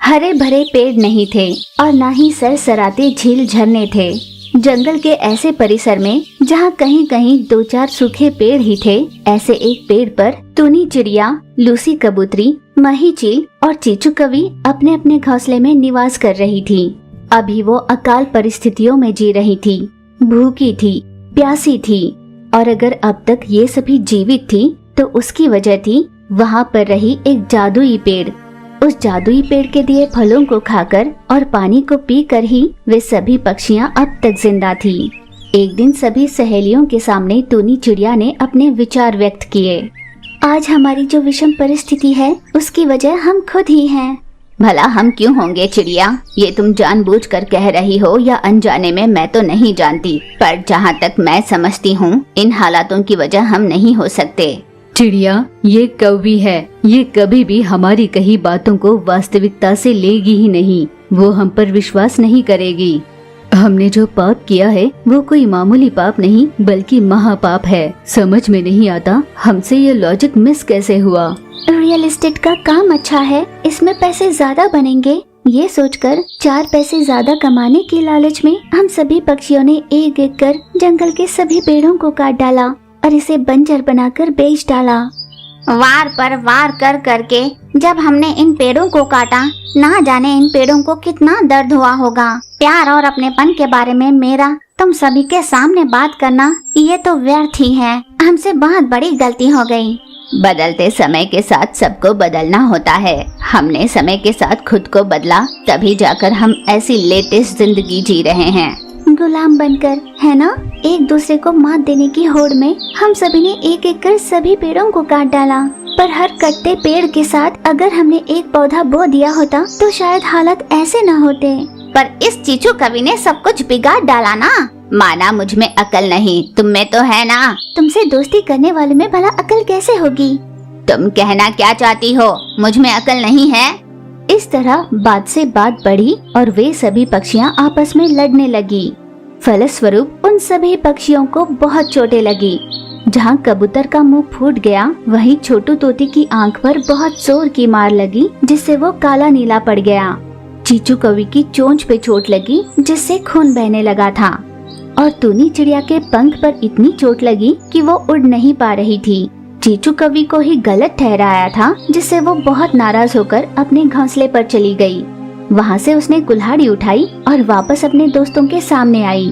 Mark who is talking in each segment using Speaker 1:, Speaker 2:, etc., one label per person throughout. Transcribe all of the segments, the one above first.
Speaker 1: हरे भरे पेड़ नहीं थे और ना ही सरसराते झील झरने थे। जंगल के ऐसे परिसर में जहाँ कहीं कहीं 2-4 सूखे पेड़ ही थे, ऐसे एक पेड़ पर टूनी चिड़िया, लूसी कबूतरी, मही चील और चीचू कवि अपने अपने घोंसले में निवास कर रही थी। अभी वो अकाल परिस्थितियों में जी रही थी, भूखी थी, प्यासी थी, और अगर अब तक ये सभी जीवित थी तो उसकी वजह थी वहाँ पर रही एक जादुई पेड़। उस जादुई पेड़ के दिए फलों को खाकर और पानी को पीकर ही वे सभी पक्षियाँ अब तक जिंदा थी। एक दिन सभी सहेलियों के सामने टूनी चिड़िया ने अपने विचार व्यक्त किए। आज हमारी जो विषम परिस्थिति है उसकी वजह हम खुद ही हैं।
Speaker 2: भला हम क्यों होंगे चिड़िया? ये तुम जानबूझकर कह रही हो या अनजाने में मैं तो नहीं जानती, पर जहाँ तक मैं समझती हूँ इन हालातों की वजह हम नहीं हो सकते।
Speaker 3: चिड़िया, ये कौवी है, ये कभी भी हमारी कही बातों को वास्तविकता से लेगी ही नहीं। वो हम पर विश्वास नहीं करेगी। हमने जो पाप किया है वो कोई मामूली पाप नहीं बल्कि महापाप है। समझ में नहीं आता हमसे ये लॉजिक मिस कैसे हुआ।
Speaker 1: रियल एस्टेट का काम अच्छा है, इसमें पैसे ज्यादा बनेंगे। ये सोचकर 4 पैसे ज्यादा कमाने की लालच में हम सभी पक्षियों ने एक एक कर जंगल के सभी पेड़ों को काट डाला और इसे बंजर बनाकर बेच डाला।
Speaker 2: वार पर वार कर करके जब हमने इन पेड़ों को काटा, ना जाने इन पेड़ों को कितना दर्द हुआ होगा। प्यार और अपनेपन के बारे में मेरा तुम सभी के सामने बात करना ये तो व्यर्थ ही है। हमसे बहुत बड़ी गलती हो गई। बदलते समय के साथ सबको बदलना होता है। हमने समय के साथ खुद को बदला, तभी जाकर हम ऐसी लेटेस्ट जिंदगी जी रहे हैं।
Speaker 1: गुलाम बनकर, है ना? एक दूसरे को मात देने की होड़ में हम सभी ने एक एक कर सभी पेड़ों को काट डाला। पर हर कटते पेड़ के साथ अगर हमने एक पौधा बो दिया होता तो शायद हालत ऐसे न होते।
Speaker 2: पर इस चीचू कवि ने सब कुछ बिगाड़ डाला ना। माना मुझ में अकल नहीं, तुम में तो है ना।
Speaker 1: तुमसे दोस्ती करने वाले में भला अकल कैसे होगी?
Speaker 2: तुम कहना क्या चाहती हो? मुझ में अकल नहीं है?
Speaker 1: इस तरह बात से बात बढ़ी और वे सभी पक्षियाँ आपस में लड़ने लगी। फलस्वरूप उन सभी पक्षियों को बहुत चोटें लगी। जहाँ कबूतर का मुंह फूट गया, वहीं छोटू तोती की आंख पर बहुत जोर की मार लगी, जिससे वो काला नीला पड़ गया। चीचू कवि की चोंच पे चोट लगी, जिससे खून बहने लगा था, और टूनी चिड़िया के पंख पर इतनी चोट लगी कि वो उड़ नहीं पा रही थी। चीचू कवि को ही गलत ठहराया था, जिससे वो बहुत नाराज होकर अपने घोंसले पर चली गई। वहाँ से उसने कुल्हाड़ी उठाई और वापस अपने दोस्तों के सामने आई।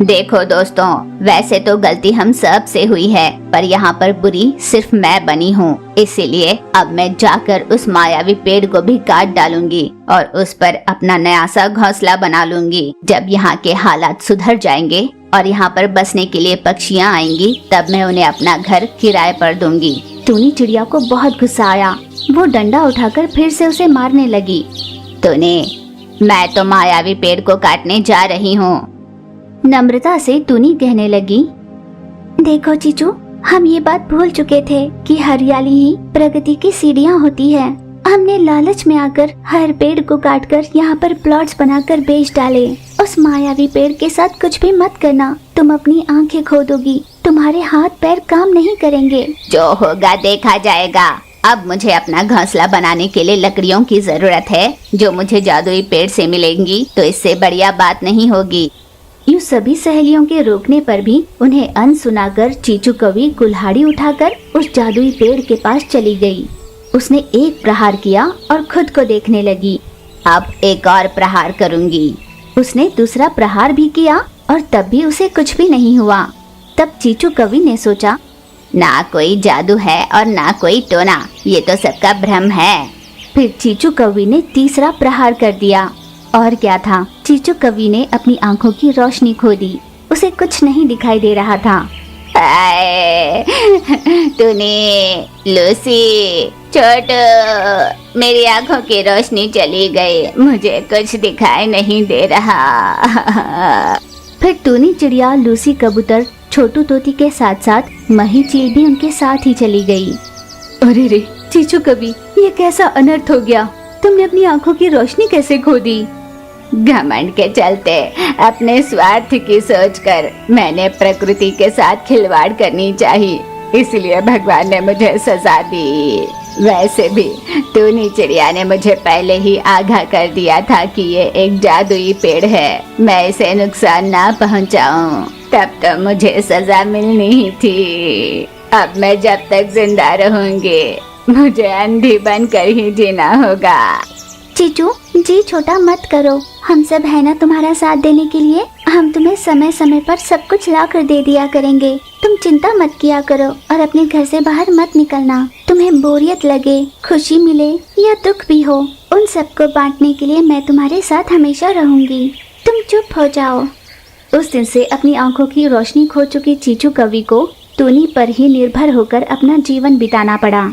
Speaker 2: देखो दोस्तों, वैसे तो गलती हम सब से हुई है, पर यहाँ पर बुरी सिर्फ मैं बनी हूँ। इसीलिए अब मैं जाकर उस मायावी पेड़ को भी काट डालूंगी और उस पर अपना नया सा घोंसला बना लूंगी। जब यहाँ के हालात सुधर जाएंगे और यहाँ पर बसने के लिए पक्षियाँ आएंगी, तब मैं उन्हें अपना घर किराए पर दूंगी।
Speaker 1: टूनी चिड़िया को बहुत गुस्सा आया। वो डंडा उठाकर फिर से उसे मारने लगी।
Speaker 2: तूने, मैं तो मायावी पेड़ को काटने जा रही हूँ।
Speaker 1: नम्रता से टूनी कहने लगी, देखो चीचू, हम ये बात भूल चुके थे कि हरियाली ही प्रगति की सीढ़ियाँ होती है। हमने लालच में आकर हर पेड़ को काटकर यहाँ पर प्लॉट्स बनाकर बेच डाले। उस मायावी पेड़ के साथ कुछ भी मत करना, तुम अपनी आंखें खो दोगी, तुम्हारे हाथ पैर काम नहीं करेंगे।
Speaker 2: जो होगा देखा जाएगा। अब मुझे अपना घोंसला बनाने के लिए लकड़ियों की जरूरत है, जो मुझे जादुई पेड़ से मिलेंगी, तो इससे बढ़िया बात नहीं होगी।
Speaker 1: यूँ सभी सहेलियों के रोकने पर भी उन्हें अनसुना कर चीचू कवि कुल्हाड़ी उठाकर उस जादुई पेड़ के पास चली गई। उसने एक प्रहार किया और खुद को देखने लगी।
Speaker 2: अब एक और प्रहार करूंगी।
Speaker 1: उसने दूसरा प्रहार भी किया और तब भी उसे कुछ भी नहीं हुआ। तब चीचू कवि ने सोचा,
Speaker 2: ना कोई जादू है और ना कोई टोना, ये तो सबका भ्रम है।
Speaker 1: फिर चीचू कवि ने तीसरा प्रहार कर दिया। और क्या था, चीचू कवि ने अपनी आंखों की रोशनी खो दी। उसे कुछ नहीं दिखाई दे रहा था।
Speaker 2: तूने, लूसी, छोटू, मेरी आंखों की रोशनी चली गई, मुझे कुछ दिखाई नहीं दे रहा।
Speaker 1: फिर टूनी चिड़िया, लूसी कबूतर, छोटू तोती के साथ साथ मही चील भी उनके साथ ही चली गई।
Speaker 3: अरे रे चीचू कवि, ये कैसा अनर्थ हो गया? तुमने अपनी आंखों की रोशनी कैसे खो दी?
Speaker 2: घमंड के चलते, अपने स्वार्थ की सोचकर मैंने प्रकृति के साथ खिलवाड़ करनी चाहिए, इसलिए भगवान ने मुझे सजा दी। वैसे भी
Speaker 1: टूनी चिड़िया ने मुझे पहले ही आगाह कर दिया था कि ये एक जादुई पेड़ है, मैं इसे नुकसान ना पहुंचाऊं, तब तो मुझे सजा मिलनी ही थी। अब मैं जब तक जिंदा रहूंगी मुझे अंधी बनकर ही जीना होगा।
Speaker 2: चीचू जी छोटा मत करो, हम सब है ना तुम्हारा साथ देने के लिए। हम तुम्हें समय समय पर सब कुछ ला कर दे दिया करेंगे। तुम चिंता मत किया करो और अपने घर से बाहर मत निकलना। तुम्हें बोरियत लगे, खुशी मिले या दुख भी हो, उन सबको बांटने के लिए मैं तुम्हारे साथ हमेशा रहूंगी। तुम चुप हो जाओ।
Speaker 1: उस दिन से अपनी आंखों की रोशनी खो चुकी चीचू कौवी को टूनी पर ही निर्भर होकर अपना जीवन बिताना पड़ा।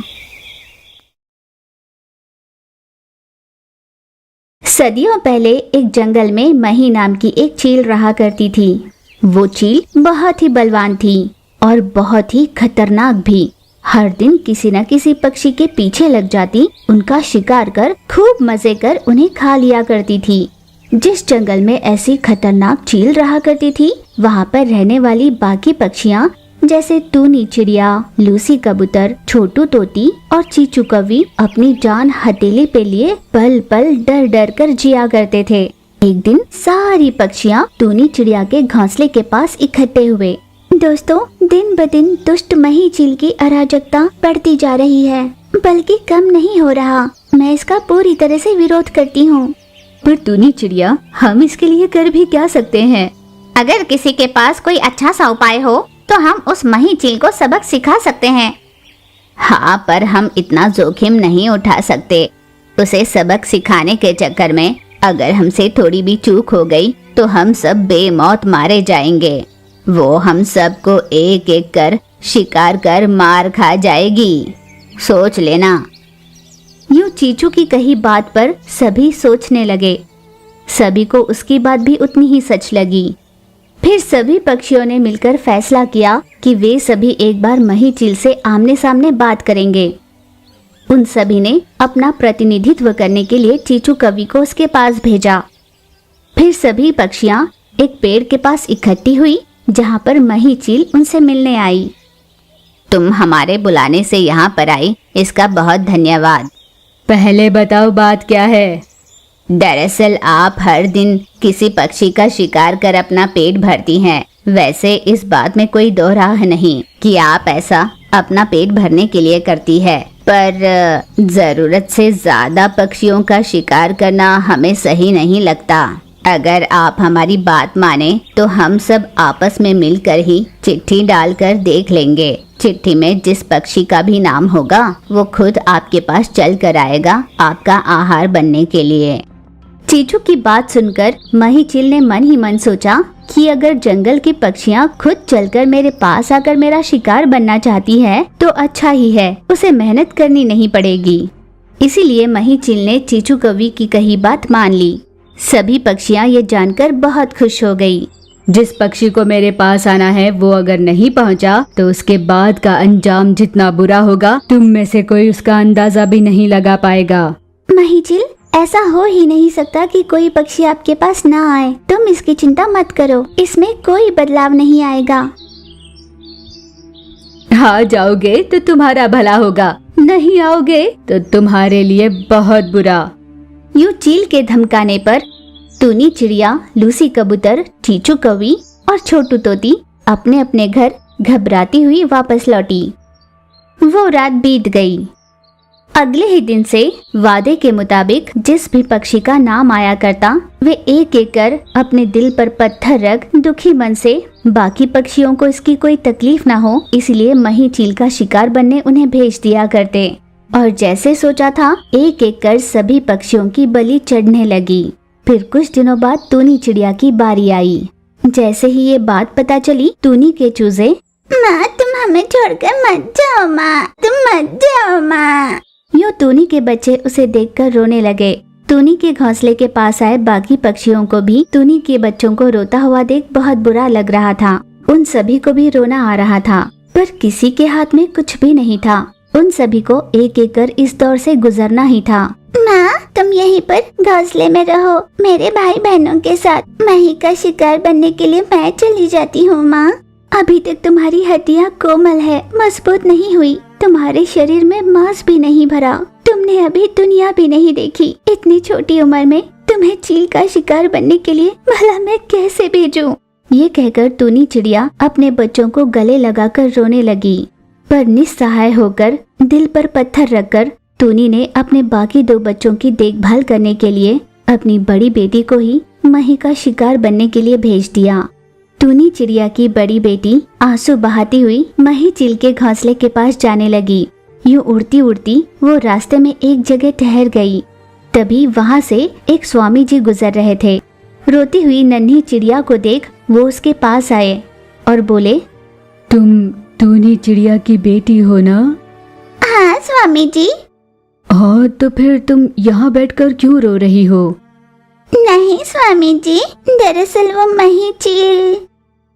Speaker 1: सदियों पहले एक जंगल में मही नाम की एक चील रहा करती थी। वो चील बहुत ही बलवान थी और बहुत ही खतरनाक भी। हर दिन किसी न किसी पक्षी के पीछे लग जाती, उनका शिकार कर खूब मजे कर उन्हें खा लिया करती थी। जिस जंगल में ऐसी खतरनाक चील रहा करती थी, वहाँ पर रहने वाली बाकी पक्षियाँ जैसे टूनी चिड़िया, लूसी कबूतर, छोटू तोती और चीचू कौवी अपनी जान हथेली पे लिए पल पल डर डर कर जिया करते थे। एक दिन सारी पक्षियाँ टूनी चिड़िया के घोंसले के पास इकट्ठे हुए।
Speaker 2: दोस्तों, दिन ब दिन दुष्ट मही चील की अराजकता बढ़ती जा रही है, बल्कि कम नहीं हो रहा। मैं इसका पूरी तरह से विरोध करती हूँ।
Speaker 3: पर टूनी चिड़िया, हम इसके लिए कर भी क्या सकते हैं?
Speaker 2: अगर किसी के पास कोई अच्छा सा उपाय हो तो हम उस मही चील को सबक सिखा सकते हैं।
Speaker 1: हाँ, पर हम इतना जोखिम नहीं उठा सकते। उसे सबक सिखाने के चक्कर में अगर हमसे थोड़ी भी चूक हो गई तो हम सब बेमौत मारे जाएंगे। वो हम सबको एक एक कर शिकार कर मार खा जाएगी, सोच लेना। यूं चीचू की कही बात पर सभी सोचने लगे। सभी को उसकी बात भी उतनी ही सच लगी। फिर सभी पक्षियों ने मिलकर फैसला किया कि वे सभी एक बार मही चील से आमने सामने बात करेंगे। उन सभी ने अपना प्रतिनिधित्व करने के लिए चीचू कवि को उसके पास भेजा। फिर सभी पक्षियां एक पेड़ के पास इकट्ठी हुई, जहां पर मही चील उनसे मिलने आई। तुम हमारे बुलाने से यहाँ पर आई, इसका बहुत धन्यवाद।
Speaker 3: पहले बताओ बात क्या है?
Speaker 1: दरअसल आप हर दिन किसी पक्षी का शिकार कर अपना पेट भरती हैं। वैसे इस बात में कोई दो राह नहीं कि आप ऐसा अपना पेट भरने के लिए करती है, पर जरूरत से ज्यादा पक्षियों का शिकार करना हमें सही नहीं लगता। अगर आप हमारी बात माने तो हम सब आपस में मिलकर ही चिट्ठी डालकर देख लेंगे। चिट्ठी में जिस पक्षी का भी नाम होगा वो खुद आपके पास चल कर आएगा आपका आहार बनने के लिए। चीचू की बात सुनकर मही चील ने मन ही मन सोचा कि अगर जंगल की पक्षियाँ खुद चलकर मेरे पास आकर मेरा शिकार बनना चाहती है तो अच्छा ही है, उसे मेहनत करनी नहीं पड़ेगी। इसीलिए मही चील ने चीचू कवि की कही बात मान ली। सभी पक्षियाँ ये जानकर बहुत खुश हो गई।
Speaker 3: जिस पक्षी को मेरे पास आना है वो अगर नहीं पहुंचा तो उसके बाद का अंजाम जितना बुरा होगा तुम में से कोई उसका अंदाजा भी नहीं लगा पाएगा।
Speaker 2: मही चील, ऐसा हो ही नहीं सकता कि कोई पक्षी आपके पास ना आए। तुम इसकी चिंता मत करो, इसमें कोई बदलाव नहीं आएगा।
Speaker 3: आ जाओगे तो तुम्हारा भला होगा, नहीं आओगे तो तुम्हारे लिए बहुत बुरा।
Speaker 1: यूं चील के धमकाने पर टूनी चिड़िया, लूसी कबूतर, चीचू कौवी और छोटू तोती अपने अपने घर घबराती हुई वापस लौटी। वो रात बीत गई। अगले ही दिन से वादे के मुताबिक जिस भी पक्षी का नाम आया करता वे एक एक कर अपने दिल पर पत्थर रख दुखी मन से बाकी पक्षियों को इसकी कोई तकलीफ ना हो इसलिए मही चील का शिकार बनने उन्हें भेज दिया करते। और जैसे सोचा था एक एक कर सभी पक्षियों की बलि चढ़ने लगी। फिर कुछ दिनों बाद टूनी चिड़िया की बारी आई। जैसे ही ये बात पता चली टूनी के चूजे,
Speaker 2: माँ तुम हमें छोड़कर मत जाओ माँ, तुम मत जाओ माँ।
Speaker 1: यूं टूनी के बच्चे उसे देखकर रोने लगे। टूनी के घोंसले के पास आए बाकी पक्षियों को भी टूनी के बच्चों को रोता हुआ देख बहुत बुरा लग रहा था। उन सभी को भी रोना आ रहा था, पर किसी के हाथ में कुछ भी नहीं था। उन सभी को एक एक कर इस दौर से गुजरना ही था।
Speaker 2: माँ तुम यहीं पर घोंसले में रहो मेरे भाई बहनों के साथ। मही का शिकार बनने के लिए मैं चली जाती हूँ माँ। अभी तक तुम्हारी हड्डियाँ कोमल है, मजबूत नहीं हुई, तुम्हारे शरीर में मांस भी नहीं भरा। तुमने
Speaker 1: तुमने अभी दुनिया भी नहीं देखी। इतनी छोटी उम्र में तुम्हें चील का शिकार बनने के लिए भला मैं कैसे भेजूं? ये कहकर टूनी चिड़िया अपने बच्चों को गले लगाकर रोने लगी। पर निस्सहाय होकर दिल पर पत्थर रखकर टूनी ने अपने बाकी 2 बच्चों की देखभाल करने के लिए अपनी बड़ी बेटी को ही मही का शिकार बनने के लिए भेज दिया। टूनी चिड़िया की बड़ी बेटी आंसू बहाती हुई मही चील के घोंसले के पास जाने लगी। यूं उड़ती उड़ती वो रास्ते में एक जगह ठहर गई। तभी वहाँ से एक स्वामी जी गुजर रहे थे। रोती हुई नन्ही चिड़िया को देख वो उसके पास आए और बोले,
Speaker 3: तुम टूनी चिड़िया की बेटी हो ना?
Speaker 2: हाँ स्वामी जी।
Speaker 3: हाँ, तो फिर तुम यहाँ बैठकर क्यों रो रही हो?
Speaker 2: नहीं स्वामी जी, दरअसल वो मही चील।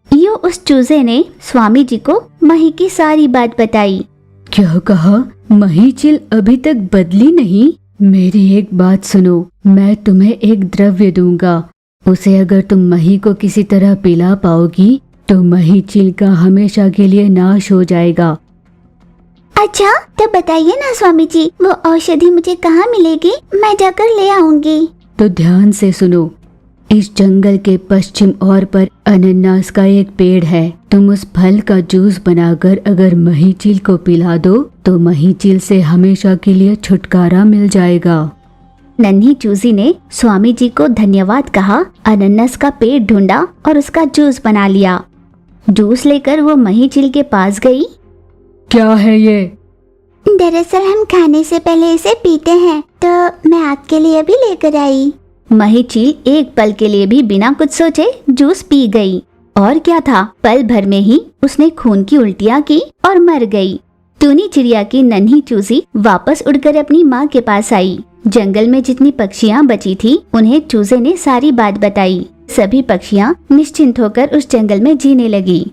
Speaker 1: यूं उस चूजे ने स्वामी जी को मही की सारी बात बताई।
Speaker 3: क्या कहा? मही चील अभी तक बदली नहीं? मेरी एक बात सुनो, मैं तुम्हें एक द्रव्य दूंगा। उसे अगर तुम मही को किसी तरह पिला पाओगी तो मही चील का हमेशा के लिए नाश हो जाएगा।
Speaker 2: अच्छा, तो बताइए ना स्वामी जी, वो औषधि मुझे कहाँ मिलेगी? मैं जाकर ले आऊंगी।
Speaker 3: तो ध्यान से सुनो, इस जंगल के पश्चिम ओर पर अनन्नास का एक पेड़ है। तुम उस फल का जूस बनाकर अगर मही चील को पिला दो तो मही चील से हमेशा के लिए छुटकारा मिल जाएगा।
Speaker 1: नन्ही चूजी ने स्वामी जी को धन्यवाद कहा, अनन्नास का पेड़ ढूंढा और उसका जूस बना लिया। जूस लेकर वो मही चील के पास गई।
Speaker 3: क्या है ये?
Speaker 2: दरअसल हम खाने से पहले इसे पीते हैं, तो मैं आपके लिए भी लेकर आई।
Speaker 1: मही चील एक पल के लिए भी बिना कुछ सोचे जूस पी गई। और क्या था, पल भर में ही उसने खून की उल्टियाँ की और मर गई। टूनी चिड़िया की नन्ही चूजी वापस उड़कर अपनी माँ के पास आई। जंगल में जितनी पक्षियाँ बची थी उन्हें चूजे ने सारी बात बताई। सभी पक्षियाँ निश्चिंत होकर उस जंगल में जीने लगी।